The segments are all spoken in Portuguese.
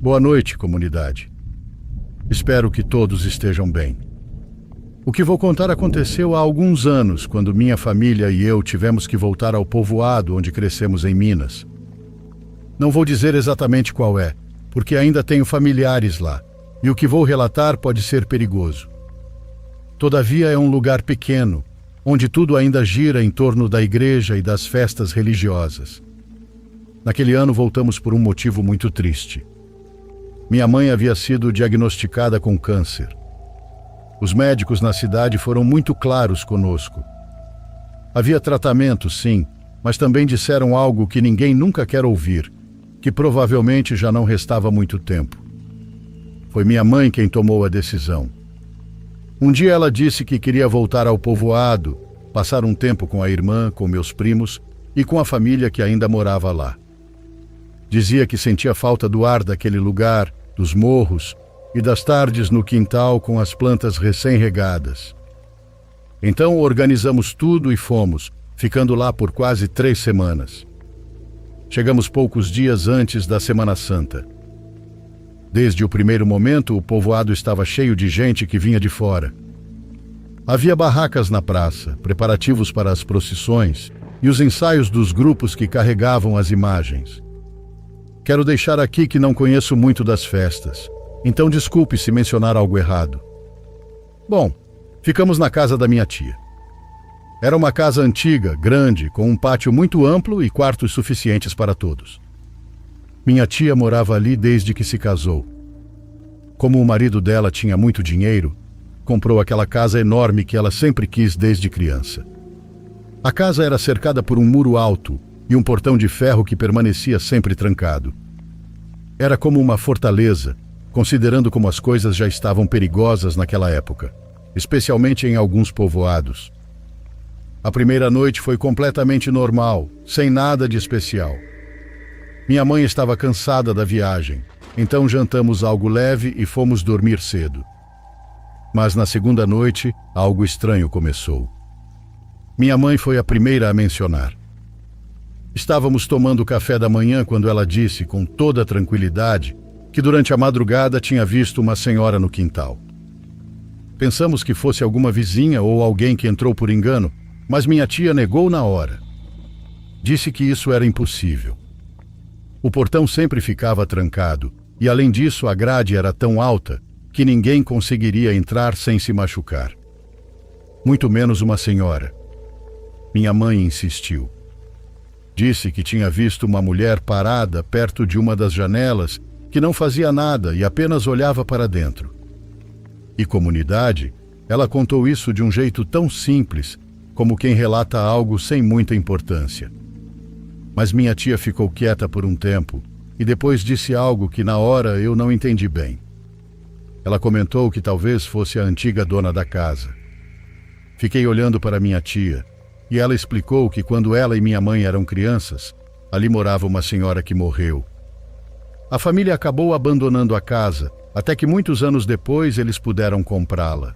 Boa noite, comunidade. Espero que todos estejam bem. O que vou contar aconteceu há alguns anos, quando minha família e eu tivemos que voltar ao povoado onde crescemos em Minas. Não vou dizer exatamente qual é, porque ainda tenho familiares lá, e o que vou relatar pode ser perigoso. Todavia é um lugar pequeno, onde tudo ainda gira em torno da igreja e das festas religiosas. Naquele ano voltamos por um motivo muito triste. Minha mãe havia sido diagnosticada com câncer. Os médicos na cidade foram muito claros conosco. Havia tratamento, sim, mas também disseram algo que ninguém nunca quer ouvir, que provavelmente já não restava muito tempo. Foi minha mãe quem tomou a decisão. Um dia ela disse que queria voltar ao povoado, passar um tempo com a irmã, com meus primos e com a família que ainda morava lá. Dizia que sentia falta do ar daquele lugar, dos morros e das tardes no quintal com as plantas recém-regadas. Então organizamos tudo e fomos, ficando lá por quase 3 semanas. Chegamos poucos dias antes da Semana Santa. Desde o primeiro momento, o povoado estava cheio de gente que vinha de fora. Havia barracas na praça, preparativos para as procissões e os ensaios dos grupos que carregavam as imagens. Quero deixar aqui que não conheço muito das festas, então desculpe se mencionar algo errado. Bom, ficamos na casa da minha tia. Era uma casa antiga, grande, com um pátio muito amplo e quartos suficientes para todos. Minha tia morava ali desde que se casou. Como o marido dela tinha muito dinheiro, comprou aquela casa enorme que ela sempre quis desde criança. A casa era cercada por um muro alto e um portão de ferro que permanecia sempre trancado. Era como uma fortaleza, considerando como as coisas já estavam perigosas naquela época, especialmente em alguns povoados. A primeira noite foi completamente normal, sem nada de especial. Minha mãe estava cansada da viagem, então jantamos algo leve e fomos dormir cedo. Mas na segunda noite, algo estranho começou. Minha mãe foi a primeira a mencionar. Estávamos tomando café da manhã quando ela disse, com toda tranquilidade, que durante a madrugada tinha visto uma senhora no quintal. Pensamos que fosse alguma vizinha ou alguém que entrou por engano, mas minha tia negou na hora. Disse que isso era impossível. O portão sempre ficava trancado e, além disso, a grade era tão alta que ninguém conseguiria entrar sem se machucar. Muito menos uma senhora. Minha mãe insistiu. Disse que tinha visto uma mulher parada perto de uma das janelas que não fazia nada e apenas olhava para dentro. E comunidade, ela contou isso de um jeito tão simples, como quem relata algo sem muita importância. Mas minha tia ficou quieta por um tempo e depois disse algo que na hora eu não entendi bem. Ela comentou que talvez fosse a antiga dona da casa. Fiquei olhando para minha tia e ela explicou que quando ela e minha mãe eram crianças, ali morava uma senhora que morreu. A família acabou abandonando a casa, até que muitos anos depois eles puderam comprá-la.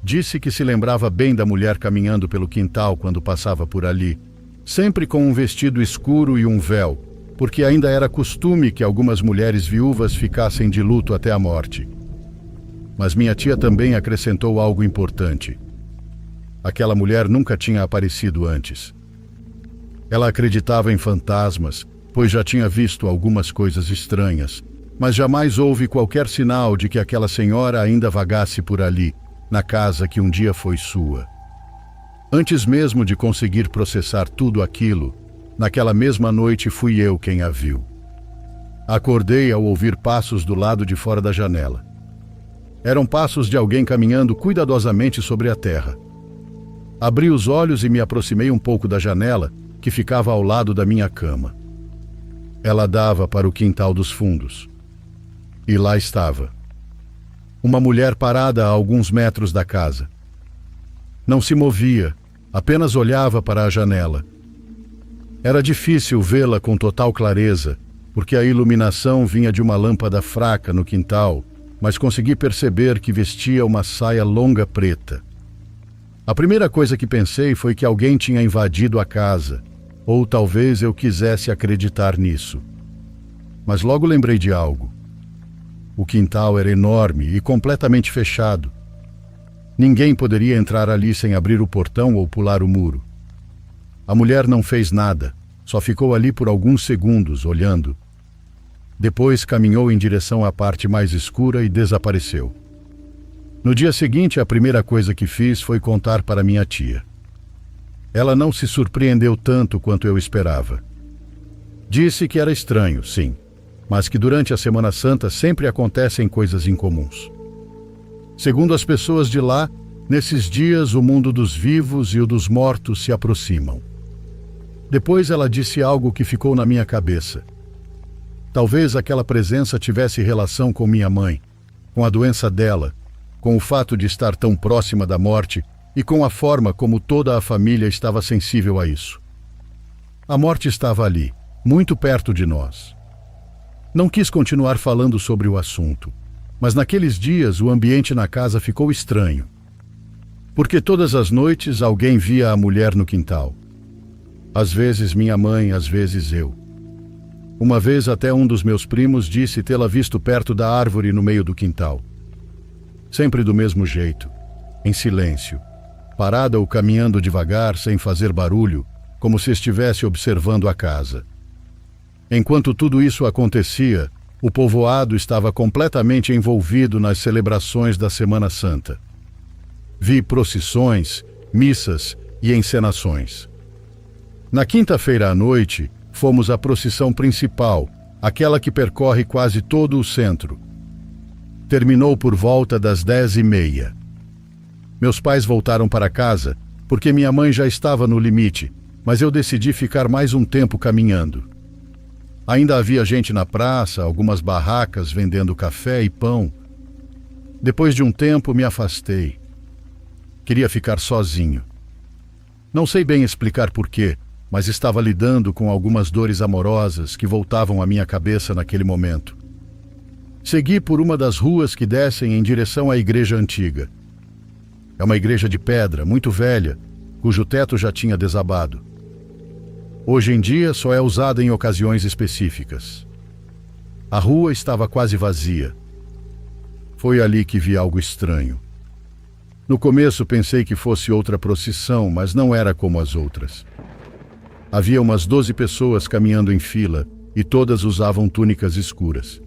Disse que se lembrava bem da mulher caminhando pelo quintal quando passava por ali, sempre com um vestido escuro e um véu, porque ainda era costume que algumas mulheres viúvas ficassem de luto até a morte. Mas minha tia também acrescentou algo importante. Aquela mulher nunca tinha aparecido antes. Ela acreditava em fantasmas, pois já tinha visto algumas coisas estranhas, mas jamais houve qualquer sinal de que aquela senhora ainda vagasse por ali, na casa que um dia foi sua. Antes mesmo de conseguir processar tudo aquilo, naquela mesma noite fui eu quem a viu. Acordei ao ouvir passos do lado de fora da janela. Eram passos de alguém caminhando cuidadosamente sobre a terra. Abri os olhos e me aproximei um pouco da janela, que ficava ao lado da minha cama. Ela dava para o quintal dos fundos. E lá estava. Uma mulher parada a alguns metros da casa. Não se movia, apenas olhava para a janela. Era difícil vê-la com total clareza, porque a iluminação vinha de uma lâmpada fraca no quintal, mas consegui perceber que vestia uma saia longa preta. A primeira coisa que pensei foi que alguém tinha invadido a casa, ou talvez eu quisesse acreditar nisso. Mas logo lembrei de algo. O quintal era enorme e completamente fechado. Ninguém poderia entrar ali sem abrir o portão ou pular o muro. A mulher não fez nada, só ficou ali por alguns segundos, olhando. Depois caminhou em direção à parte mais escura e desapareceu. No dia seguinte, a primeira coisa que fiz foi contar para minha tia. Ela não se surpreendeu tanto quanto eu esperava. Disse que era estranho, sim, mas que durante a Semana Santa sempre acontecem coisas incomuns. Segundo as pessoas de lá, nesses dias o mundo dos vivos e o dos mortos se aproximam. Depois ela disse algo que ficou na minha cabeça. Talvez aquela presença tivesse relação com minha mãe, com a doença dela, com o fato de estar tão próxima da morte e com a forma como toda a família estava sensível a isso. A morte estava ali, muito perto de nós. Não quis continuar falando sobre o assunto, mas naqueles dias o ambiente na casa ficou estranho. Porque todas as noites alguém via a mulher no quintal. Às vezes minha mãe, às vezes eu. Uma vez até um dos meus primos disse tê-la visto perto da árvore no meio do quintal. Sempre do mesmo jeito, em silêncio, parada ou caminhando devagar, sem fazer barulho, como se estivesse observando a casa. Enquanto tudo isso acontecia, o povoado estava completamente envolvido nas celebrações da Semana Santa. Vi procissões, missas e encenações. Na quinta-feira à noite, fomos à procissão principal, aquela que percorre quase todo o centro. Terminou por volta das 10h30. Meus pais voltaram para casa, porque minha mãe já estava no limite, mas eu decidi ficar mais um tempo caminhando. Ainda havia gente na praça, algumas barracas vendendo café e pão. Depois de um tempo, me afastei. Queria ficar sozinho. Não sei bem explicar porquê, mas estava lidando com algumas dores amorosas que voltavam à minha cabeça naquele momento. Segui por uma das ruas que descem em direção à igreja antiga. É uma igreja de pedra, muito velha, cujo teto já tinha desabado. Hoje em dia só é usada em ocasiões específicas. A rua estava quase vazia. Foi ali que vi algo estranho. No começo pensei que fosse outra procissão, mas não era como as outras. Havia umas 12 pessoas caminhando em fila e todas usavam túnicas escuras.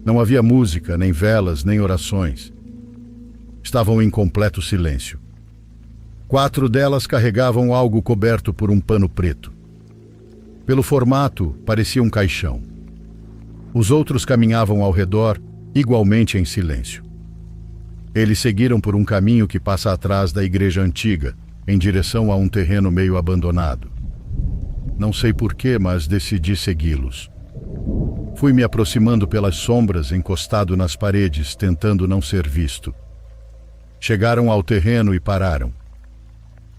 Não havia música, nem velas, nem orações. Estavam em completo silêncio. 4 delas carregavam algo coberto por um pano preto. Pelo formato, parecia um caixão. Os outros caminhavam ao redor, igualmente em silêncio. Eles seguiram por um caminho que passa atrás da igreja antiga, em direção a um terreno meio abandonado. Não sei porquê, mas decidi segui-los. Fui me aproximando pelas sombras, encostado nas paredes, tentando não ser visto. Chegaram ao terreno e pararam.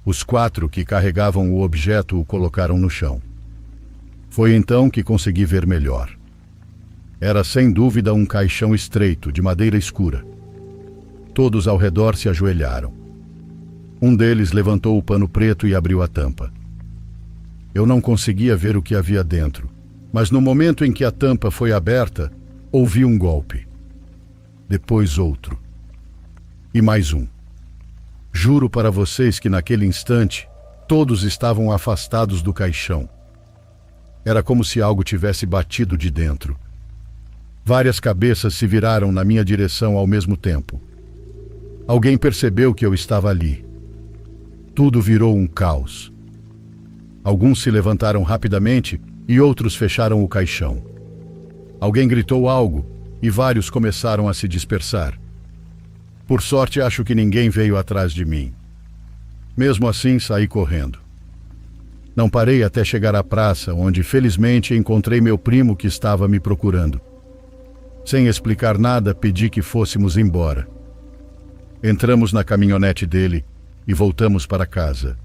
Os 4 que carregavam o objeto o colocaram no chão. Foi então que consegui ver melhor. Era sem dúvida um caixão estreito, de madeira escura. Todos ao redor se ajoelharam. Um deles levantou o pano preto e abriu a tampa. Eu não conseguia ver o que havia dentro, mas no momento em que a tampa foi aberta, ouvi um golpe. Depois outro. E mais um. Juro para vocês que naquele instante, todos estavam afastados do caixão. Era como se algo tivesse batido de dentro. Várias cabeças se viraram na minha direção ao mesmo tempo. Alguém percebeu que eu estava ali. Tudo virou um caos. Alguns se levantaram rapidamente e outros fecharam o caixão. Alguém gritou algo e vários começaram a se dispersar. Por sorte, acho que ninguém veio atrás de mim. Mesmo assim, saí correndo. Não parei até chegar à praça, onde felizmente encontrei meu primo que estava me procurando. Sem explicar nada, pedi que fôssemos embora. Entramos na caminhonete dele e voltamos para casa.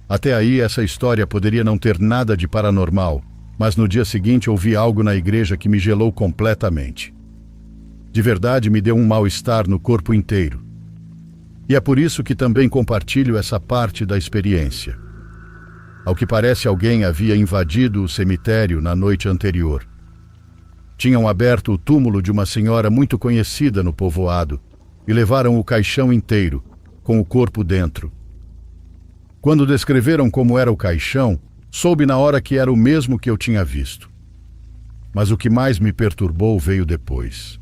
Até aí, essa história poderia não ter nada de paranormal, mas no dia seguinte ouvi algo na igreja que me gelou completamente. De verdade, me deu um mal-estar no corpo inteiro. E é por isso que também compartilho essa parte da experiência. Ao que parece, alguém havia invadido o cemitério na noite anterior. Tinham aberto o túmulo de uma senhora muito conhecida no povoado e levaram o caixão inteiro, com o corpo dentro. Quando descreveram como era o caixão, soube na hora que era o mesmo que eu tinha visto. Mas o que mais me perturbou veio depois.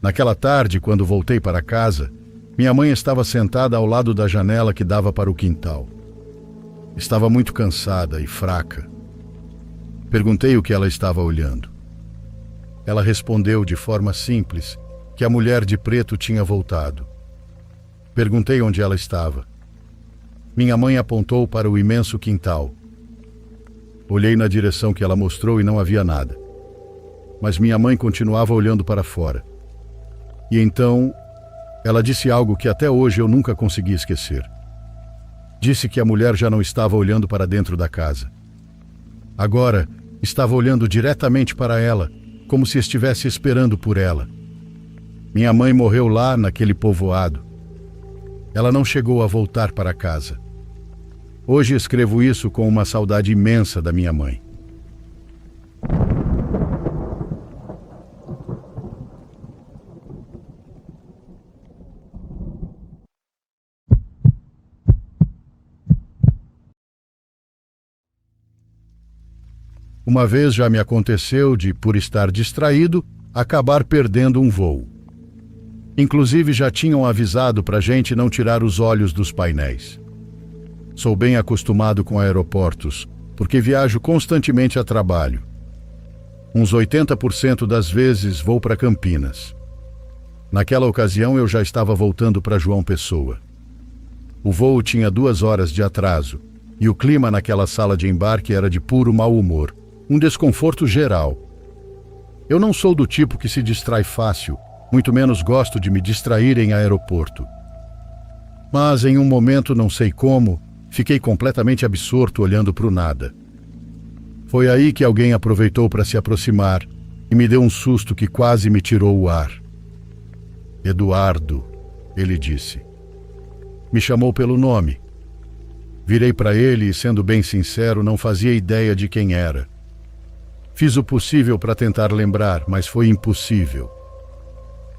Naquela tarde, quando voltei para casa, minha mãe estava sentada ao lado da janela que dava para o quintal. Estava muito cansada e fraca. Perguntei o que ela estava olhando. Ela respondeu de forma simples que a mulher de preto tinha voltado. Perguntei onde ela estava. Minha mãe apontou para o imenso quintal. Olhei na direção que ela mostrou e não havia nada. Mas minha mãe continuava olhando para fora. E então, ela disse algo que até hoje eu nunca consegui esquecer. Disse que a mulher já não estava olhando para dentro da casa. Agora, estava olhando diretamente para ela, como se estivesse esperando por ela. Minha mãe morreu lá naquele povoado. Ela não chegou a voltar para casa. Hoje escrevo isso com uma saudade imensa da minha mãe. Uma vez já me aconteceu de, por estar distraído, acabar perdendo um voo. Inclusive já tinham avisado para a gente não tirar os olhos dos painéis. Sou bem acostumado com aeroportos, porque viajo constantemente a trabalho. Uns 80% das vezes vou para Campinas. Naquela ocasião eu já estava voltando para João Pessoa. O voo tinha 2 horas de atraso, e o clima naquela sala de embarque era de puro mau humor. Um desconforto geral. Eu não sou do tipo que se distrai fácil, muito menos gosto de me distrair em aeroporto. Mas em um momento, não sei como, fiquei completamente absorto olhando para o nada. Foi aí que alguém aproveitou para se aproximar e me deu um susto que quase me tirou o ar. Eduardo, ele disse. Me chamou pelo nome. Virei para ele e, sendo bem sincero, não fazia ideia de quem era. Fiz o possível para tentar lembrar, mas foi impossível.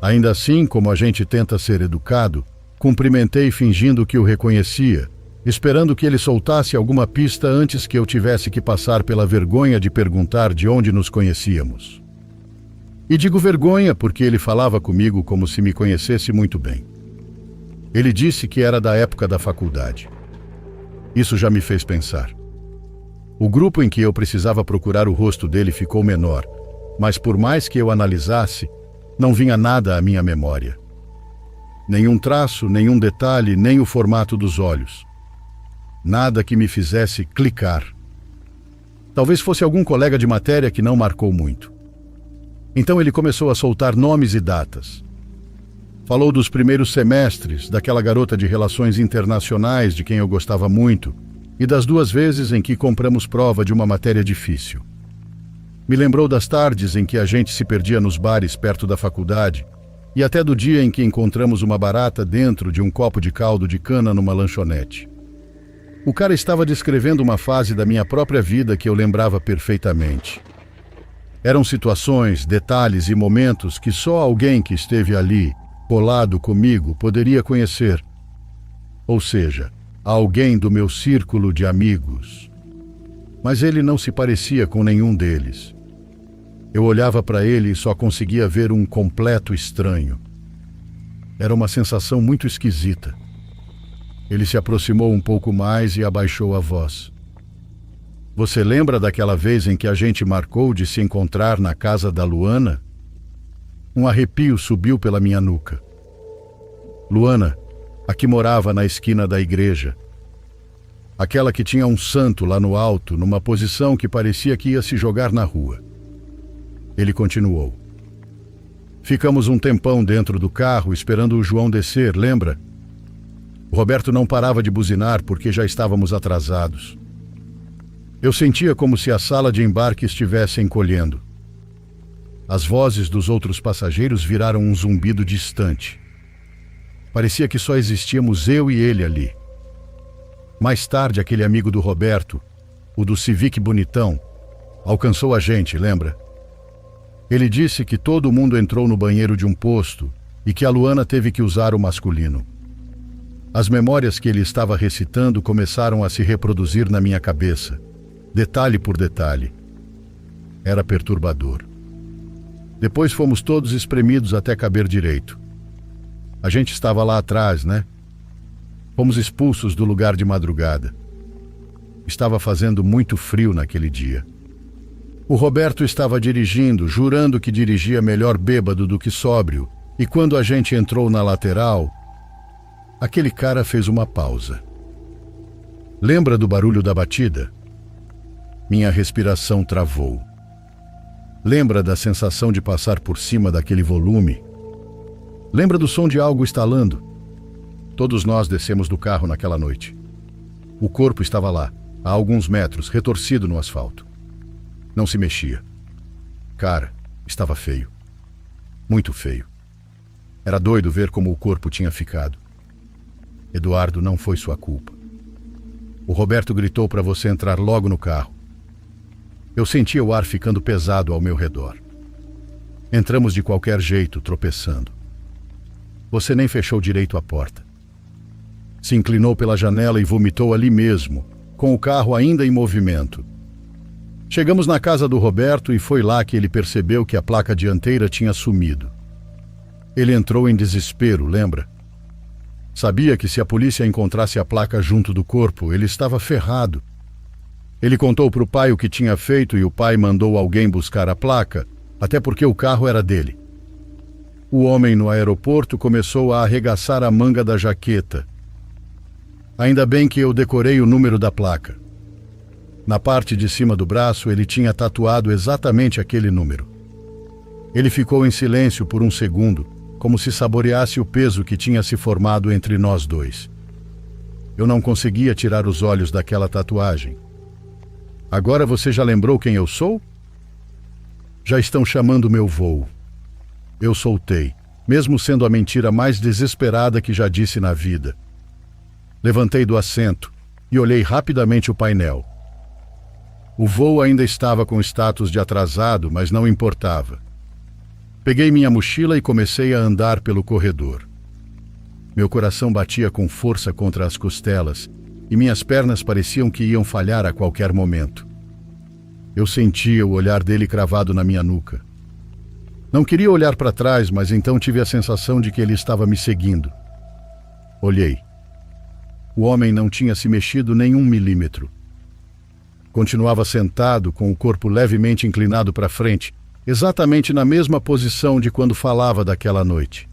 Ainda assim, como a gente tenta ser educado, cumprimentei fingindo que o reconhecia, esperando que ele soltasse alguma pista antes que eu tivesse que passar pela vergonha de perguntar de onde nos conhecíamos. E digo vergonha porque ele falava comigo como se me conhecesse muito bem. Ele disse que era da época da faculdade. Isso já me fez pensar. O grupo em que eu precisava procurar o rosto dele ficou menor, mas por mais que eu analisasse, não vinha nada à minha memória. Nenhum traço, nenhum detalhe, nem o formato dos olhos. Nada que me fizesse clicar. Talvez fosse algum colega de matéria que não marcou muito. Então ele começou a soltar nomes e datas. Falou dos primeiros semestres, daquela garota de relações internacionais de quem eu gostava muito, e das 2 vezes em que compramos prova de uma matéria difícil. Me lembrou das tardes em que a gente se perdia nos bares perto da faculdade e até do dia em que encontramos uma barata dentro de um copo de caldo de cana numa lanchonete. O cara estava descrevendo uma fase da minha própria vida que eu lembrava perfeitamente. Eram situações, detalhes e momentos que só alguém que esteve ali, colado comigo, poderia conhecer. Ou seja, alguém do meu círculo de amigos. Mas ele não se parecia com nenhum deles. Eu olhava para ele e só conseguia ver um completo estranho. Era uma sensação muito esquisita. Ele se aproximou um pouco mais e abaixou a voz. Você lembra daquela vez em que a gente marcou de se encontrar na casa da Luana? Um arrepio subiu pela minha nuca. Luana, a que morava na esquina da igreja. Aquela que tinha um santo lá no alto, numa posição que parecia que ia se jogar na rua. Ele continuou. Ficamos um tempão dentro do carro esperando o João descer, lembra? O Roberto não parava de buzinar porque já estávamos atrasados. Eu sentia como se a sala de embarque estivesse encolhendo. As vozes dos outros passageiros viraram um zumbido distante. Parecia que só existíamos eu e ele ali. Mais tarde, aquele amigo do Roberto, o do Civic bonitão, alcançou a gente, lembra? Ele disse que todo mundo entrou no banheiro de um posto e que a Luana teve que usar o masculino. As memórias que ele estava recitando começaram a se reproduzir na minha cabeça, detalhe por detalhe. Era perturbador. Depois fomos todos espremidos até caber direito. A gente estava lá atrás, né? Fomos expulsos do lugar de madrugada. Estava fazendo muito frio naquele dia. O Roberto estava dirigindo, jurando que dirigia melhor bêbado do que sóbrio, e quando a gente entrou na lateral, aquele cara fez uma pausa. Lembra do barulho da batida? Minha respiração travou. Lembra da sensação de passar por cima daquele volume? Lembra do som de algo estalando? Todos nós descemos do carro naquela noite. O corpo estava lá, a alguns metros, retorcido no asfalto. Não se mexia. Cara, estava feio. Muito feio. Era doido ver como o corpo tinha ficado. Eduardo, não foi sua culpa. O Roberto gritou para você entrar logo no carro. Eu sentia o ar ficando pesado ao meu redor. Entramos de qualquer jeito, tropeçando. Você nem fechou direito a porta. Se inclinou pela janela e vomitou ali mesmo, com o carro ainda em movimento. Chegamos na casa do Roberto e foi lá que ele percebeu que a placa dianteira tinha sumido. Ele entrou em desespero, lembra? Sabia que se a polícia encontrasse a placa junto do corpo, ele estava ferrado. Ele contou para o pai o que tinha feito e o pai mandou alguém buscar a placa, até porque o carro era dele. O homem no aeroporto começou a arregaçar a manga da jaqueta. Ainda bem que eu decorei o número da placa. Na parte de cima do braço, ele tinha tatuado exatamente aquele número. Ele ficou em silêncio por um segundo, como se saboreasse o peso que tinha se formado entre nós dois. Eu não conseguia tirar os olhos daquela tatuagem. Agora você já lembrou quem eu sou? Já estão chamando meu voo. Eu soltei, mesmo sendo a mentira mais desesperada que já disse na vida. Levantei do assento e olhei rapidamente o painel. O voo ainda estava com status de atrasado, mas não importava. Peguei minha mochila e comecei a andar pelo corredor. Meu coração batia com força contra as costelas e minhas pernas pareciam que iam falhar a qualquer momento. Eu sentia o olhar dele cravado na minha nuca. Não queria olhar para trás, mas então tive a sensação de que ele estava me seguindo. Olhei. O homem não tinha se mexido nem 1 milímetro. Continuava sentado, com o corpo levemente inclinado para frente, exatamente na mesma posição de quando falava daquela noite.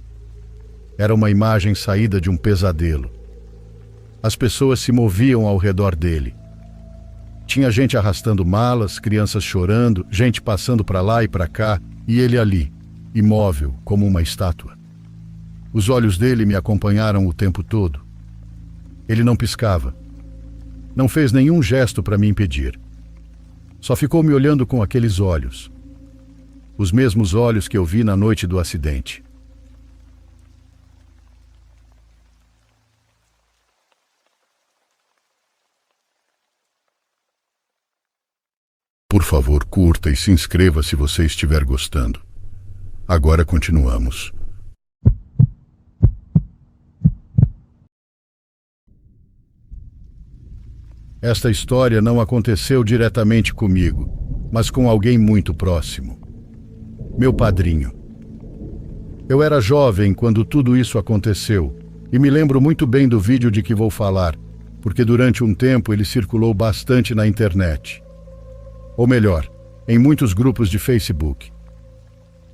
Era uma imagem saída de um pesadelo. As pessoas se moviam ao redor dele. Tinha gente arrastando malas, crianças chorando, gente passando para lá e para cá, e ele ali, imóvel, como uma estátua. Os olhos dele me acompanharam o tempo todo. Ele não piscava. Não fez nenhum gesto para me impedir. Só ficou me olhando com aqueles olhos. Os mesmos olhos que eu vi na noite do acidente. Por favor, curta e se inscreva se você estiver gostando. Agora continuamos. Esta história não aconteceu diretamente comigo, mas com alguém muito próximo. Meu padrinho. Eu era jovem quando tudo isso aconteceu, e me lembro muito bem do vídeo de que vou falar, porque durante um tempo ele circulou bastante na internet. Ou melhor, em muitos grupos de Facebook.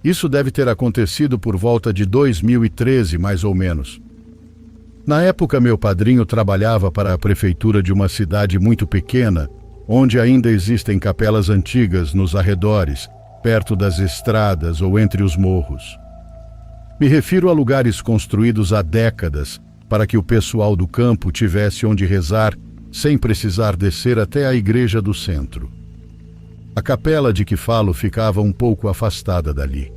Isso deve ter acontecido por volta de 2013, mais ou menos. Na época, meu padrinho trabalhava para a prefeitura de uma cidade muito pequena, onde ainda existem capelas antigas nos arredores, perto das estradas ou entre os morros. Me refiro a lugares construídos há décadas para que o pessoal do campo tivesse onde rezar sem precisar descer até a igreja do centro. A capela de que falo ficava um pouco afastada dali.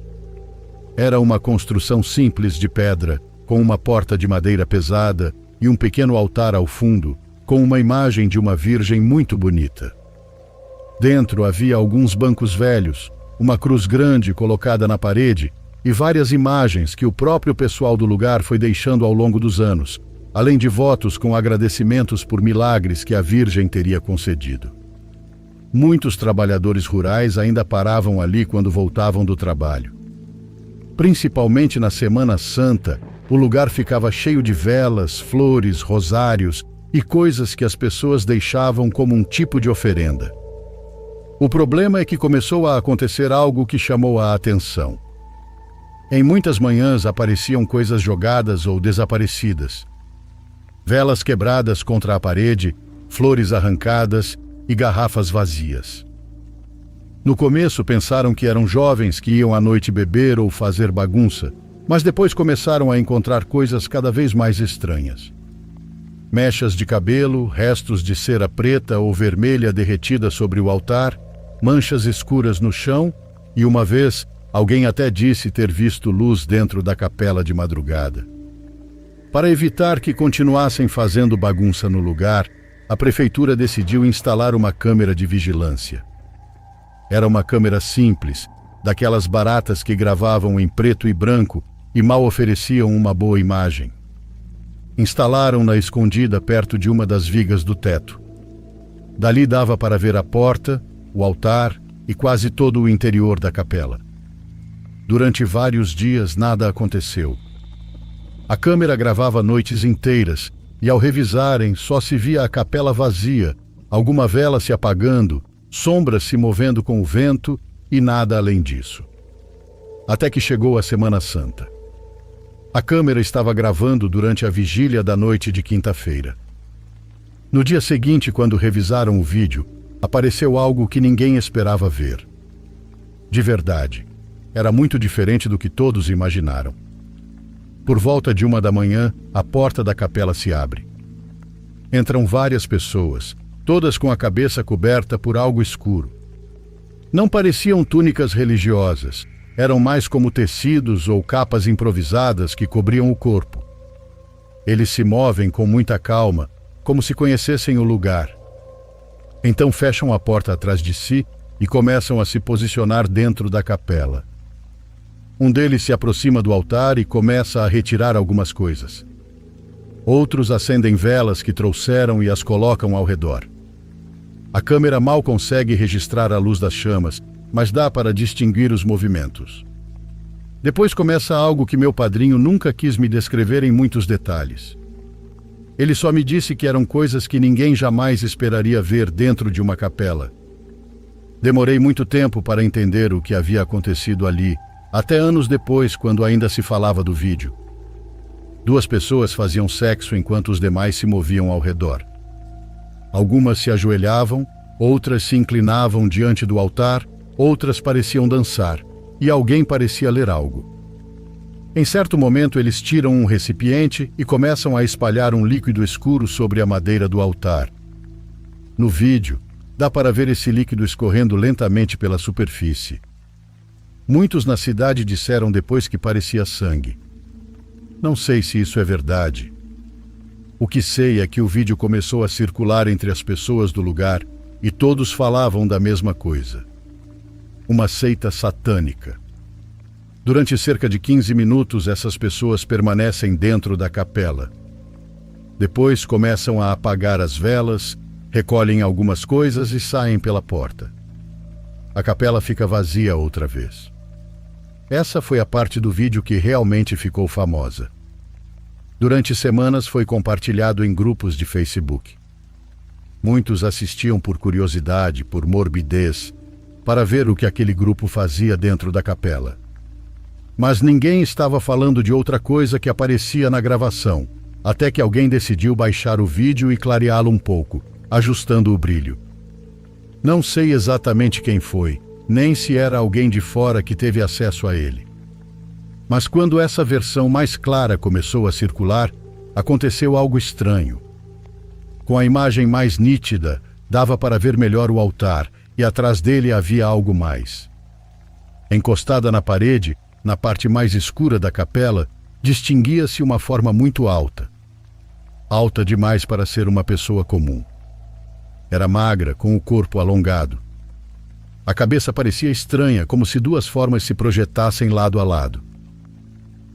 Era uma construção simples de pedra, com uma porta de madeira pesada e um pequeno altar ao fundo, com uma imagem de uma virgem muito bonita. Dentro havia alguns bancos velhos, uma cruz grande colocada na parede e várias imagens que o próprio pessoal do lugar foi deixando ao longo dos anos, além de votos com agradecimentos por milagres que a Virgem teria concedido. Muitos trabalhadores rurais ainda paravam ali quando voltavam do trabalho. Principalmente na Semana Santa, o lugar ficava cheio de velas, flores, rosários e coisas que as pessoas deixavam como um tipo de oferenda. O problema é que começou a acontecer algo que chamou a atenção. Em muitas manhãs apareciam coisas jogadas ou desaparecidas. Velas quebradas contra a parede, flores arrancadas e garrafas vazias. No começo pensaram que eram jovens que iam à noite beber ou fazer bagunça, mas depois começaram a encontrar coisas cada vez mais estranhas. Mechas de cabelo, restos de cera preta ou vermelha derretida sobre o altar, manchas escuras no chão e, uma vez, alguém até disse ter visto luz dentro da capela de madrugada. Para evitar que continuassem fazendo bagunça no lugar, a prefeitura decidiu instalar uma câmera de vigilância. Era uma câmera simples, daquelas baratas que gravavam em preto e branco e mal ofereciam uma boa imagem. Instalaram-na escondida perto de uma das vigas do teto. Dali dava para ver a porta, o altar e quase todo o interior da capela. Durante vários dias nada aconteceu. A câmera gravava noites inteiras e, ao revisarem, só se via a capela vazia, alguma vela se apagando, sombras se movendo com o vento e nada além disso. Até que chegou a Semana Santa. A câmera estava gravando durante a vigília da noite de quinta-feira. No dia seguinte, quando revisaram o vídeo, apareceu algo que ninguém esperava ver. De verdade, era muito diferente do que todos imaginaram. Por volta de 1 da manhã, a porta da capela se abre. Entram várias pessoas, todas com a cabeça coberta por algo escuro. Não pareciam túnicas religiosas, eram mais como tecidos ou capas improvisadas que cobriam o corpo. Eles se movem com muita calma, como se conhecessem o lugar. Então fecham a porta atrás de si e começam a se posicionar dentro da capela. Um deles se aproxima do altar e começa a retirar algumas coisas. Outros acendem velas que trouxeram e as colocam ao redor. A câmera mal consegue registrar a luz das chamas, mas dá para distinguir os movimentos. Depois começa algo que meu padrinho nunca quis me descrever em muitos detalhes. Ele só me disse que eram coisas que ninguém jamais esperaria ver dentro de uma capela. Demorei muito tempo para entender o que havia acontecido ali, até anos depois, quando ainda se falava do vídeo. 2 pessoas faziam sexo enquanto os demais se moviam ao redor. Algumas se ajoelhavam, outras se inclinavam diante do altar, outras pareciam dançar, e alguém parecia ler algo. Em certo momento, eles tiram um recipiente e começam a espalhar um líquido escuro sobre a madeira do altar. No vídeo, dá para ver esse líquido escorrendo lentamente pela superfície. Muitos na cidade disseram depois que parecia sangue. Não sei se isso é verdade. O que sei é que o vídeo começou a circular entre as pessoas do lugar e todos falavam da mesma coisa. Uma seita satânica. Durante cerca de 15 minutos, essas pessoas permanecem dentro da capela. Depois começam a apagar as velas, recolhem algumas coisas e saem pela porta. A capela fica vazia outra vez. Essa foi a parte do vídeo que realmente ficou famosa. Durante semanas foi compartilhado em grupos de Facebook. Muitos assistiam por curiosidade, por morbidez, para ver o que aquele grupo fazia dentro da capela. Mas ninguém estava falando de outra coisa que aparecia na gravação, até que alguém decidiu baixar o vídeo e clareá-lo um pouco, ajustando o brilho. Não sei exatamente quem foi, nem se era alguém de fora que teve acesso a ele. Mas quando essa versão mais clara começou a circular, aconteceu algo estranho. Com a imagem mais nítida, dava para ver melhor o altar, e atrás dele havia algo mais. Encostada na parede, na parte mais escura da capela, distinguia-se uma forma muito alta. Alta demais para ser uma pessoa comum. Era magra, com o corpo alongado. A cabeça parecia estranha, como se duas formas se projetassem lado a lado.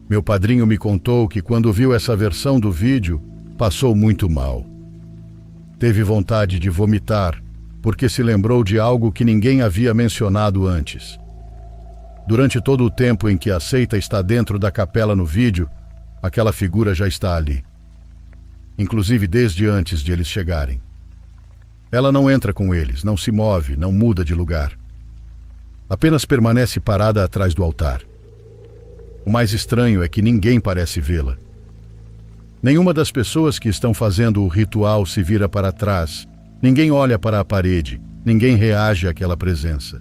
Meu padrinho me contou que quando viu essa versão do vídeo, passou muito mal. Teve vontade de vomitar, porque se lembrou de algo que ninguém havia mencionado antes. Durante todo o tempo em que a seita está dentro da capela no vídeo, aquela figura já está ali. Inclusive desde antes de eles chegarem. Ela não entra com eles, não se move, não muda de lugar. Apenas permanece parada atrás do altar. O mais estranho é que ninguém parece vê-la. Nenhuma das pessoas que estão fazendo o ritual se vira para trás. Ninguém olha para a parede. Ninguém reage àquela presença.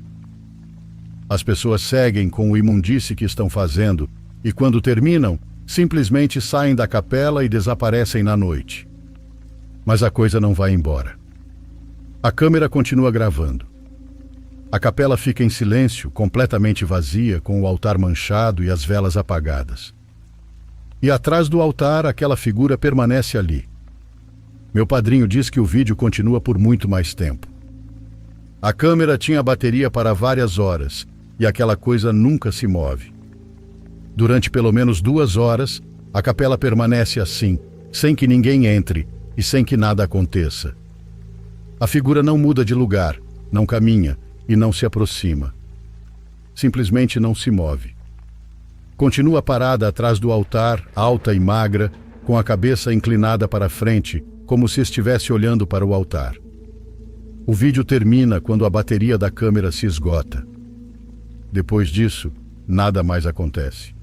As pessoas seguem com o imundície que estão fazendo e, quando terminam, simplesmente saem da capela e desaparecem na noite. Mas a coisa não vai embora. A câmera continua gravando. A capela fica em silêncio, completamente vazia, com o altar manchado e as velas apagadas. E atrás do altar, aquela figura permanece ali. Meu padrinho diz que o vídeo continua por muito mais tempo. A câmera tinha bateria para várias horas e aquela coisa nunca se move. Durante pelo menos 2 horas, a capela permanece assim, sem que ninguém entre e sem que nada aconteça. A figura não muda de lugar, não caminha e não se aproxima. Simplesmente não se move. Continua parada atrás do altar, alta e magra, com a cabeça inclinada para frente, como se estivesse olhando para o altar. O vídeo termina quando a bateria da câmera se esgota. Depois disso, nada mais acontece.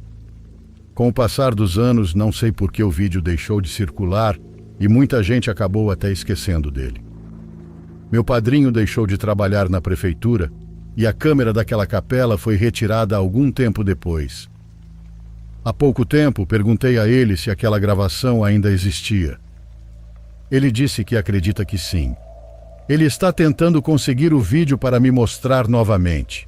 Com o passar dos anos, não sei por que o vídeo deixou de circular e muita gente acabou até esquecendo dele. Meu padrinho deixou de trabalhar na prefeitura e a câmera daquela capela foi retirada algum tempo depois. Há pouco tempo, perguntei a ele se aquela gravação ainda existia. Ele disse que acredita que sim. Ele está tentando conseguir o vídeo para me mostrar novamente.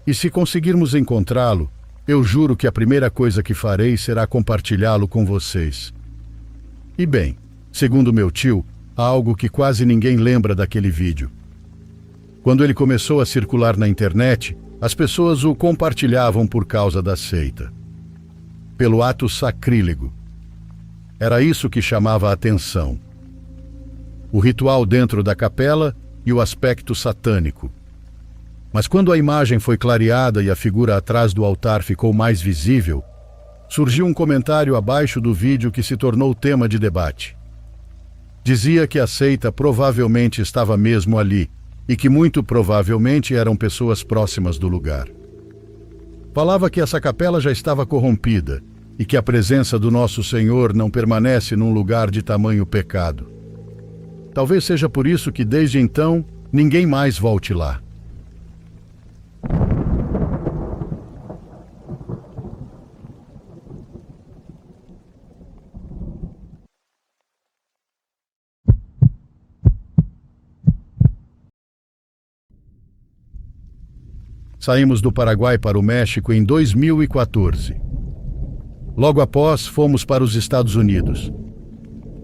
E se conseguirmos encontrá-lo, eu juro que a primeira coisa que farei será compartilhá-lo com vocês. E bem, segundo meu tio, há algo que quase ninguém lembra daquele vídeo. Quando ele começou a circular na internet, as pessoas o compartilhavam por causa da seita. Pelo ato sacrílego. Era isso que chamava a atenção. O ritual dentro da capela e o aspecto satânico. Mas quando a imagem foi clareada e a figura atrás do altar ficou mais visível, surgiu um comentário abaixo do vídeo que se tornou tema de debate. Dizia que a seita provavelmente estava mesmo ali e que muito provavelmente eram pessoas próximas do lugar. Falava que essa capela já estava corrompida e que a presença do Nosso Senhor não permanece num lugar de tamanho pecado. Talvez seja por isso que desde então ninguém mais volte lá. Saímos do Paraguai para o México em 2014. Logo após, fomos para os Estados Unidos.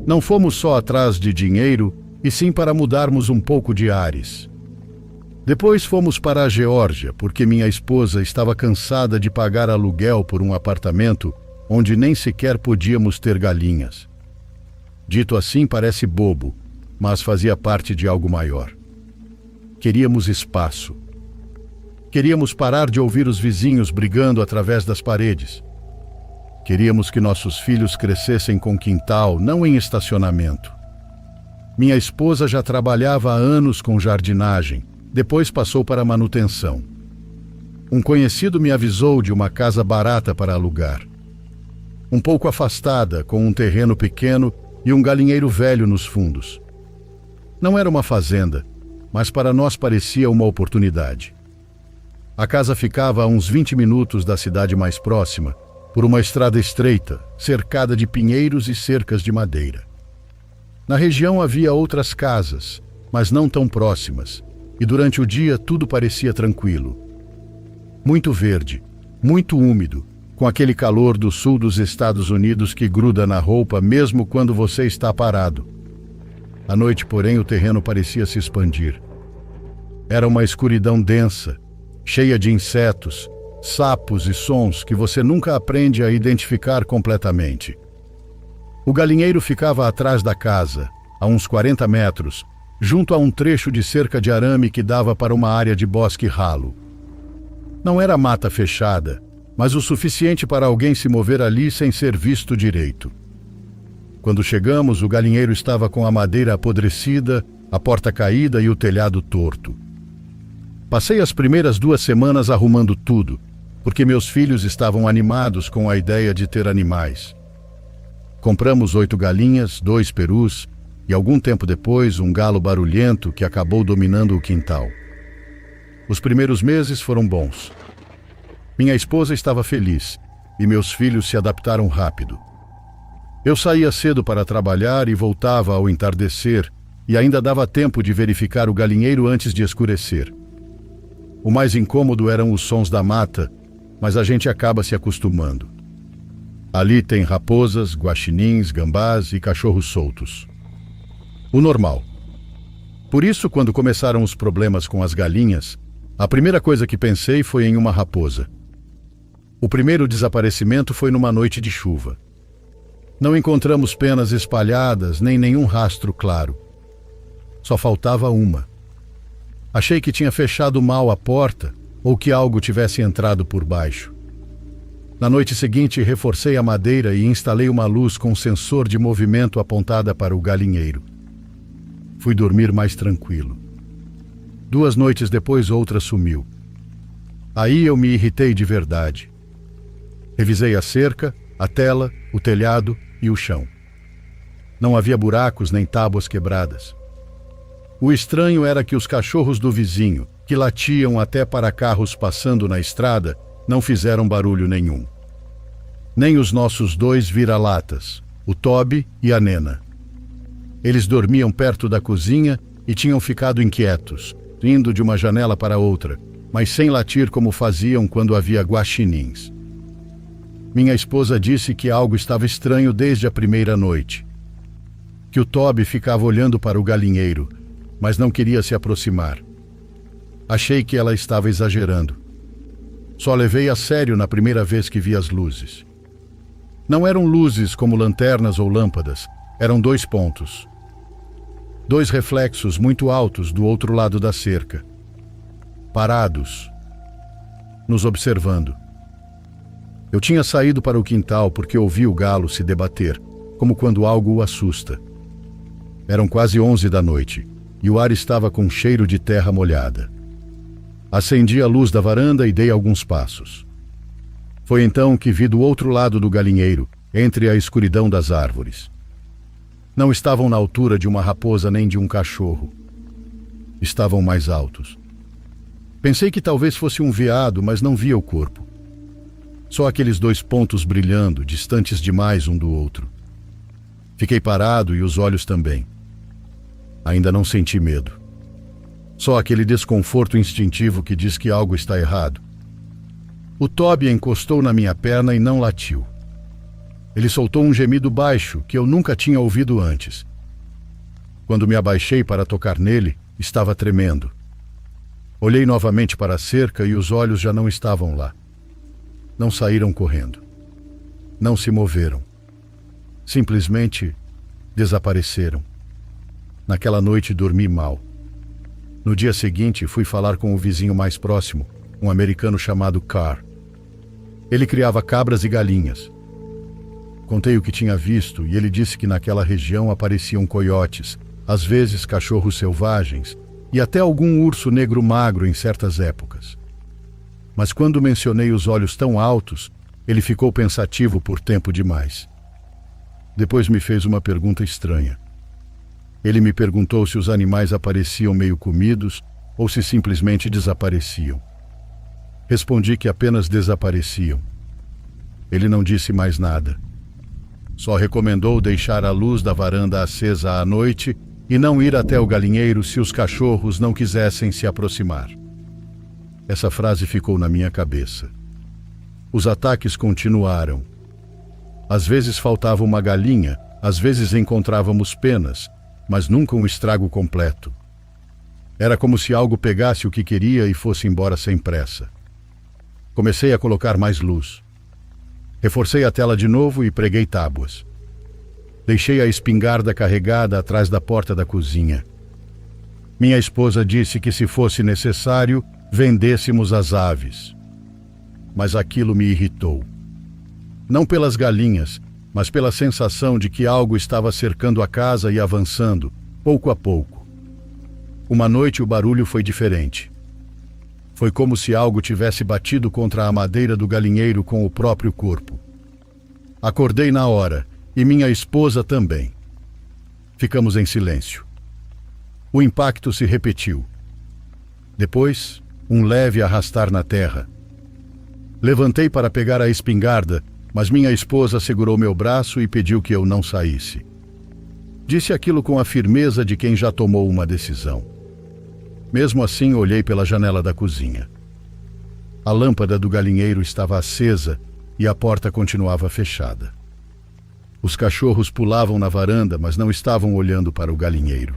Não fomos só atrás de dinheiro, e sim para mudarmos um pouco de ares. Depois fomos para a Geórgia, porque minha esposa estava cansada de pagar aluguel por um apartamento onde nem sequer podíamos ter galinhas. Dito assim parece bobo, mas fazia parte de algo maior. Queríamos espaço. Queríamos parar de ouvir os vizinhos brigando através das paredes. Queríamos que nossos filhos crescessem com quintal, não em estacionamento. Minha esposa já trabalhava há anos com jardinagem, depois passou para manutenção. Um conhecido me avisou de uma casa barata para alugar. Um pouco afastada, com um terreno pequeno e um galinheiro velho nos fundos. Não era uma fazenda, mas para nós parecia uma oportunidade. A casa ficava a uns 20 minutos da cidade mais próxima, por uma estrada estreita, cercada de pinheiros e cercas de madeira. Na região havia outras casas, mas não tão próximas, e durante o dia tudo parecia tranquilo. Muito verde, muito úmido, com aquele calor do sul dos Estados Unidos que gruda na roupa mesmo quando você está parado. À noite, porém, o terreno parecia se expandir. Era uma escuridão densa, cheia de insetos, sapos e sons que você nunca aprende a identificar completamente. O galinheiro ficava atrás da casa, a uns 40 metros, junto a um trecho de cerca de arame que dava para uma área de bosque ralo. Não era mata fechada, mas o suficiente para alguém se mover ali sem ser visto direito. Quando chegamos, o galinheiro estava com a madeira apodrecida, a porta caída e o telhado torto. Passei as primeiras 2 semanas arrumando tudo, porque meus filhos estavam animados com a ideia de ter animais. Compramos 8 galinhas, 2 perus e, algum tempo depois, um galo barulhento que acabou dominando o quintal. Os primeiros meses foram bons. Minha esposa estava feliz e meus filhos se adaptaram rápido. Eu saía cedo para trabalhar e voltava ao entardecer, e ainda dava tempo de verificar o galinheiro antes de escurecer. O mais incômodo eram os sons da mata, mas a gente acaba se acostumando. Ali tem raposas, guaxinins, gambás e cachorros soltos. O normal. Por isso, quando começaram os problemas com as galinhas, a primeira coisa que pensei foi em uma raposa. O primeiro desaparecimento foi numa noite de chuva. Não encontramos penas espalhadas, nem nenhum rastro claro. Só faltava uma. Achei que tinha fechado mal a porta ou que algo tivesse entrado por baixo. Na noite seguinte, reforcei a madeira e instalei uma luz com sensor de movimento apontada para o galinheiro. Fui dormir mais tranquilo. 2 noites depois, outra sumiu. Aí eu me irritei de verdade. Revisei a cerca, a tela, o telhado e o chão. Não havia buracos nem tábuas quebradas. O estranho era que os cachorros do vizinho, que latiam até para carros passando na estrada, não fizeram barulho nenhum. Nem os nossos 2 vira-latas, o Toby e a Nena. Eles dormiam perto da cozinha e tinham ficado inquietos, indo de uma janela para outra, mas sem latir como faziam quando havia guaxinins. Minha esposa disse que algo estava estranho desde a primeira noite. Que o Toby ficava olhando para o galinheiro, mas não queria se aproximar. Achei que ela estava exagerando. Só levei a sério na primeira vez que vi as luzes. Não eram luzes como lanternas ou lâmpadas, eram 2 pontos. 2 reflexos muito altos do outro lado da cerca. Parados, nos observando. Eu tinha saído para o quintal porque ouvi o galo se debater, como quando algo o assusta. Eram quase 11 da noite e o ar estava com cheiro de terra molhada. Acendi a luz da varanda e dei alguns passos. Foi então que vi do outro lado do galinheiro, entre a escuridão das árvores. Não estavam na altura de uma raposa nem de um cachorro. Estavam mais altos. Pensei que talvez fosse um veado, mas não via o corpo. Só aqueles 2 pontos brilhando, distantes demais um do outro. Fiquei parado e os olhos também. Ainda não senti medo. Só aquele desconforto instintivo que diz que algo está errado. O Toby encostou na minha perna e não latiu. Ele soltou um gemido baixo que eu nunca tinha ouvido antes. Quando me abaixei para tocar nele, estava tremendo. Olhei novamente para a cerca e os olhos já não estavam lá. Não saíram correndo. Não se moveram. Simplesmente desapareceram. Naquela noite dormi mal. No dia seguinte, fui falar com o vizinho mais próximo, um americano chamado Carr. Ele criava cabras e galinhas. Contei o que tinha visto e ele disse que naquela região apareciam coiotes, às vezes cachorros selvagens e até algum urso negro magro em certas épocas. Mas quando mencionei os olhos tão altos, ele ficou pensativo por tempo demais. Depois me fez uma pergunta estranha. Ele me perguntou se os animais apareciam meio comidos ou se simplesmente desapareciam. Respondi que apenas desapareciam. Ele não disse mais nada. Só recomendou deixar a luz da varanda acesa à noite e não ir até o galinheiro se os cachorros não quisessem se aproximar. Essa frase ficou na minha cabeça. Os ataques continuaram. Às vezes faltava uma galinha, às vezes encontrávamos penas, mas nunca um estrago completo. Era como se algo pegasse o que queria e fosse embora sem pressa. Comecei a colocar mais luz. Reforcei a tela de novo e preguei tábuas. Deixei a espingarda carregada atrás da porta da cozinha. Minha esposa disse que, se fosse necessário, vendêssemos as aves. Mas aquilo me irritou. Não pelas galinhas, mas pela sensação de que algo estava cercando a casa e avançando, pouco a pouco. Uma noite o barulho foi diferente. Foi como se algo tivesse batido contra a madeira do galinheiro com o próprio corpo. Acordei na hora, e minha esposa também. Ficamos em silêncio. O impacto se repetiu. Depois, um leve arrastar na terra. Levantei para pegar a espingarda, mas minha esposa segurou meu braço e pediu que eu não saísse. Disse aquilo com a firmeza de quem já tomou uma decisão. Mesmo assim, olhei pela janela da cozinha. A lâmpada do galinheiro estava acesa e a porta continuava fechada. Os cachorros pulavam na varanda, mas não estavam olhando para o galinheiro.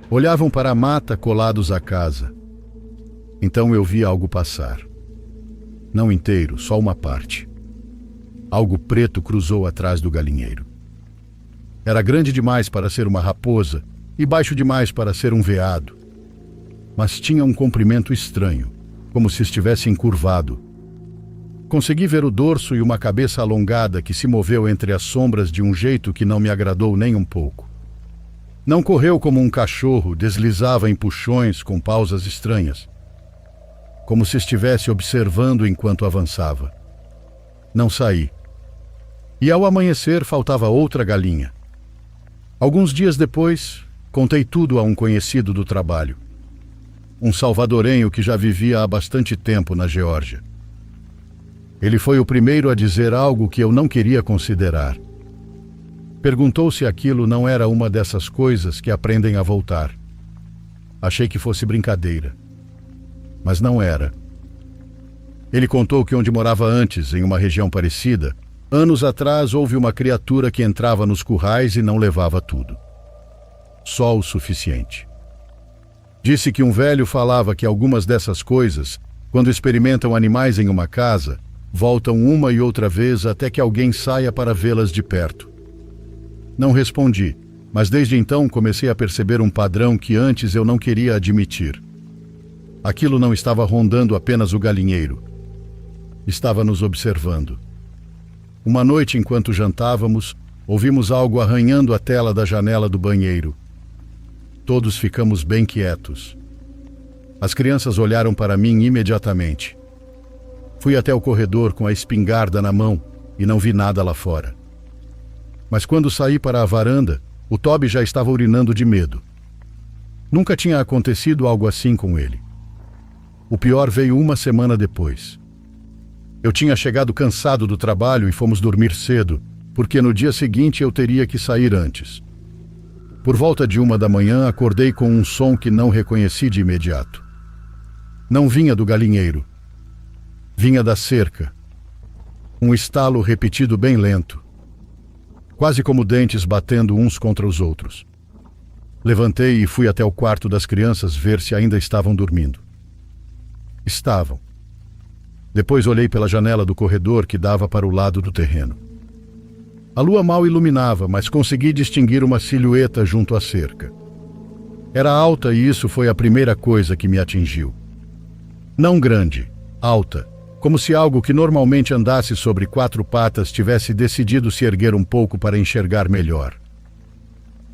Olhavam para a mata colados à casa. Então eu vi algo passar. Não inteiro, só uma parte. Algo preto cruzou atrás do galinheiro. Era grande demais para ser uma raposa e baixo demais para ser um veado. Mas tinha um comprimento estranho, como se estivesse encurvado. Consegui ver o dorso e uma cabeça alongada que se moveu entre as sombras de um jeito que não me agradou nem um pouco. Não correu como um cachorro, deslizava em puxões com pausas estranhas, como se estivesse observando enquanto avançava. Não saí. E ao amanhecer faltava outra galinha. Alguns dias depois, contei tudo a um conhecido do trabalho. Um salvadorenho que já vivia há bastante tempo na Geórgia. Ele foi o primeiro a dizer algo que eu não queria considerar. Perguntou se aquilo não era uma dessas coisas que aprendem a voltar. Achei que fosse brincadeira. Mas não era. Ele contou que onde morava antes, em uma região parecida, anos atrás houve uma criatura que entrava nos currais e não levava tudo. Só o suficiente. Disse que um velho falava que algumas dessas coisas, quando experimentam animais em uma casa, voltam uma e outra vez até que alguém saia para vê-las de perto. Não respondi, mas desde então comecei a perceber um padrão que antes eu não queria admitir. Aquilo não estava rondando apenas o galinheiro. Estava nos observando. Uma noite, enquanto jantávamos, ouvimos algo arranhando a tela da janela do banheiro. Todos ficamos bem quietos. As crianças olharam para mim imediatamente. Fui até o corredor com a espingarda na mão e não vi nada lá fora. Mas quando saí para a varanda, o Toby já estava urinando de medo. Nunca tinha acontecido algo assim com ele. O pior veio uma semana depois. Eu tinha chegado cansado do trabalho e fomos dormir cedo, porque no dia seguinte eu teria que sair antes. Por volta de 1 da manhã, acordei com um som que não reconheci de imediato. Não vinha do galinheiro. Vinha da cerca. Um estalo repetido bem lento. Quase como dentes batendo uns contra os outros. Levantei e fui até o quarto das crianças ver se ainda estavam dormindo. Estavam. Depois olhei pela janela do corredor que dava para o lado do terreno. A lua mal iluminava, mas consegui distinguir uma silhueta junto à cerca. Era alta e isso foi a primeira coisa que me atingiu. Não grande, alta, como se algo que normalmente andasse sobre 4 patas tivesse decidido se erguer um pouco para enxergar melhor.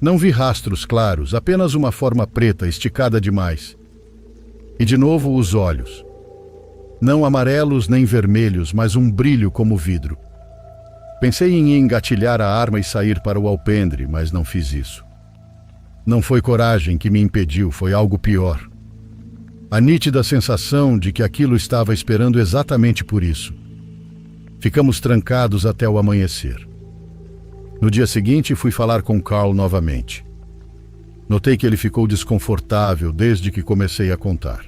Não vi rastros claros, apenas uma forma preta esticada demais. E de novo os olhos. Não amarelos nem vermelhos, mas um brilho como vidro. Pensei em engatilhar a arma e sair para o alpendre, mas não fiz isso. Não foi coragem que me impediu, foi algo pior. A nítida sensação de que aquilo estava esperando exatamente por isso. Ficamos trancados até o amanhecer. No dia seguinte, fui falar com Carl novamente. Notei que ele ficou desconfortável desde que comecei a contar.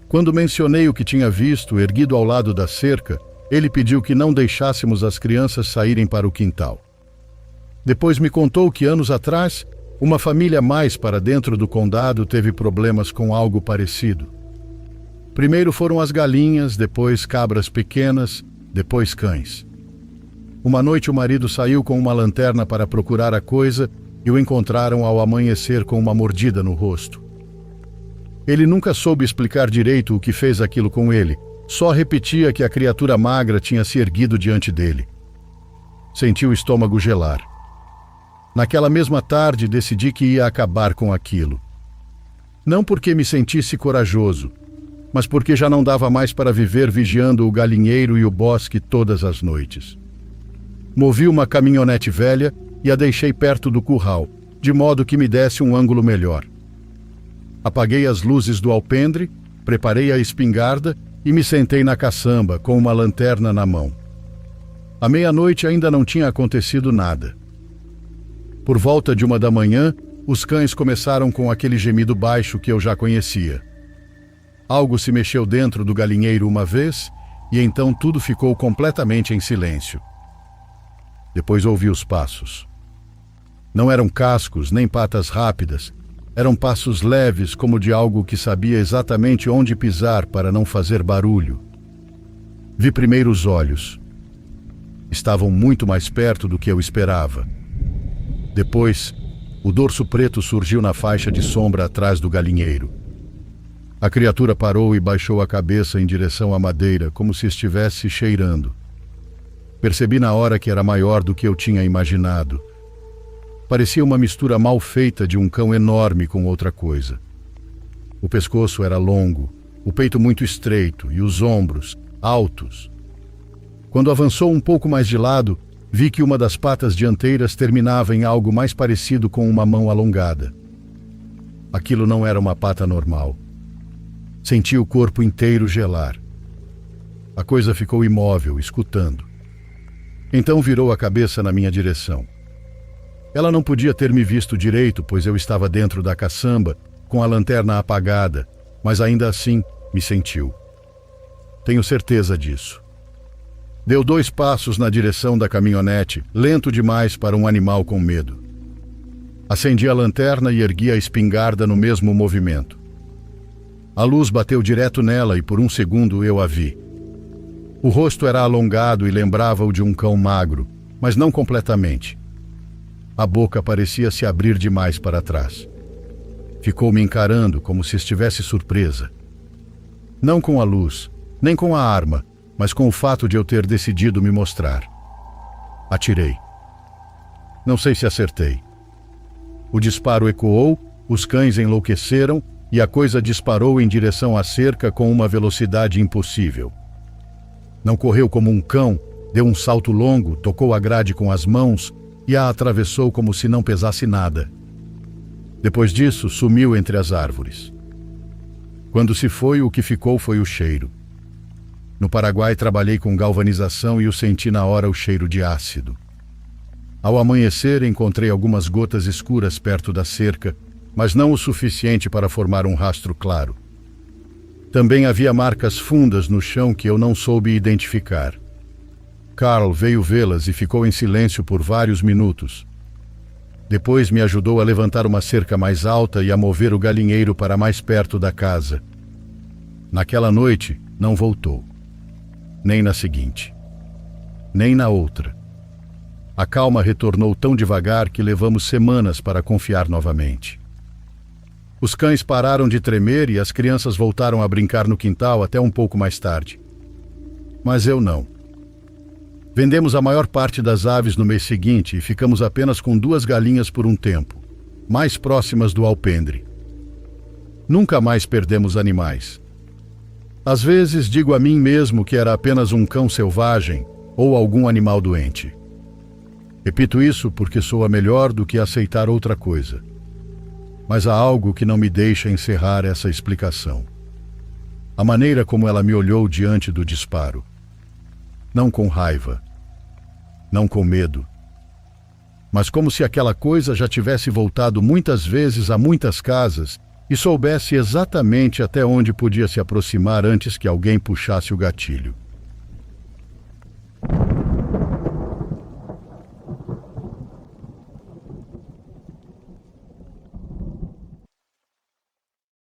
Quando mencionei o que tinha visto, erguido ao lado da cerca, ele pediu que não deixássemos as crianças saírem para o quintal. Depois me contou que anos atrás Uma família mais para dentro do condado teve problemas com algo parecido. Primeiro foram as galinhas, depois cabras pequenas, depois cães. Uma noite o marido saiu com uma lanterna para procurar a coisa e o encontraram ao amanhecer com uma mordida no rosto. Ele nunca soube explicar direito o que fez aquilo com ele, só repetia que a criatura magra tinha se erguido diante dele. Sentiu o estômago gelar. Naquela mesma tarde decidi que ia acabar com aquilo. Não porque me sentisse corajoso, mas porque já não dava mais para viver vigiando o galinheiro e o bosque todas as noites. Movi uma caminhonete velha e a deixei perto do curral, de modo que me desse um ângulo melhor. Apaguei as luzes do alpendre, preparei a espingarda e me sentei na caçamba com uma lanterna na mão. À meia-noite ainda não tinha acontecido nada. Por volta de 1 da manhã, os cães começaram com aquele gemido baixo que eu já conhecia. Algo se mexeu dentro do galinheiro uma vez e então tudo ficou completamente em silêncio. Depois ouvi os passos. Não eram cascos nem patas rápidas, eram passos leves como de algo que sabia exatamente onde pisar para não fazer barulho. Vi primeiro os olhos. Estavam muito mais perto do que eu esperava. Depois, o dorso preto surgiu na faixa de sombra atrás do galinheiro. A criatura parou e baixou a cabeça em direção à madeira, como se estivesse cheirando. Percebi na hora que era maior do que eu tinha imaginado. Parecia uma mistura mal feita de um cão enorme com outra coisa. O pescoço era longo, o peito muito estreito e os ombros altos. Quando avançou um pouco mais de lado, vi que uma das patas dianteiras terminava em algo mais parecido com uma mão alongada. Aquilo não era uma pata normal. Senti o corpo inteiro gelar. A coisa ficou imóvel, escutando. Então virou a cabeça na minha direção. Ela não podia ter me visto direito, pois eu estava dentro da caçamba, com a lanterna apagada, mas ainda assim me sentiu. Tenho certeza disso. Deu 2 passos na direção da caminhonete, lento demais para um animal com medo. Acendi a lanterna e ergui a espingarda no mesmo movimento. A luz bateu direto nela e por um segundo eu a vi. O rosto era alongado e lembrava o de um cão magro, mas não completamente. A boca parecia se abrir demais para trás. Ficou me encarando como se estivesse surpresa. Não com a luz, nem com a arma, mas com o fato de eu ter decidido me mostrar. Atirei. Não sei se acertei. O disparo ecoou, os cães enlouqueceram e a coisa disparou em direção à cerca com uma velocidade impossível. Não correu como um cão, deu um salto longo, tocou a grade com as mãos e a atravessou como se não pesasse nada. Depois disso, sumiu entre as árvores. Quando se foi, o que ficou foi o cheiro. No Paraguai trabalhei com galvanização e o senti na hora o cheiro de ácido. Ao amanhecer, encontrei algumas gotas escuras perto da cerca, mas não o suficiente para formar um rastro claro. Também havia marcas fundas no chão que eu não soube identificar. Carl veio vê-las e ficou em silêncio por vários minutos. Depois me ajudou a levantar uma cerca mais alta e a mover o galinheiro para mais perto da casa. Naquela noite, não voltou. Nem na seguinte. Nem na outra. A calma retornou tão devagar que levamos semanas para confiar novamente. Os cães pararam de tremer e as crianças voltaram a brincar no quintal até um pouco mais tarde. Mas eu não. Vendemos a maior parte das aves no mês seguinte e ficamos apenas com 2 galinhas por um tempo, mais próximas do alpendre. Nunca mais perdemos animais. Às vezes digo a mim mesmo que era apenas um cão selvagem ou algum animal doente. Repito isso porque soa melhor do que aceitar outra coisa. Mas há algo que não me deixa encerrar essa explicação. A maneira como ela me olhou diante do disparo. Não com raiva, não com medo, mas como se aquela coisa já tivesse voltado muitas vezes a muitas casas e soubesse exatamente até onde podia se aproximar antes que alguém puxasse o gatilho.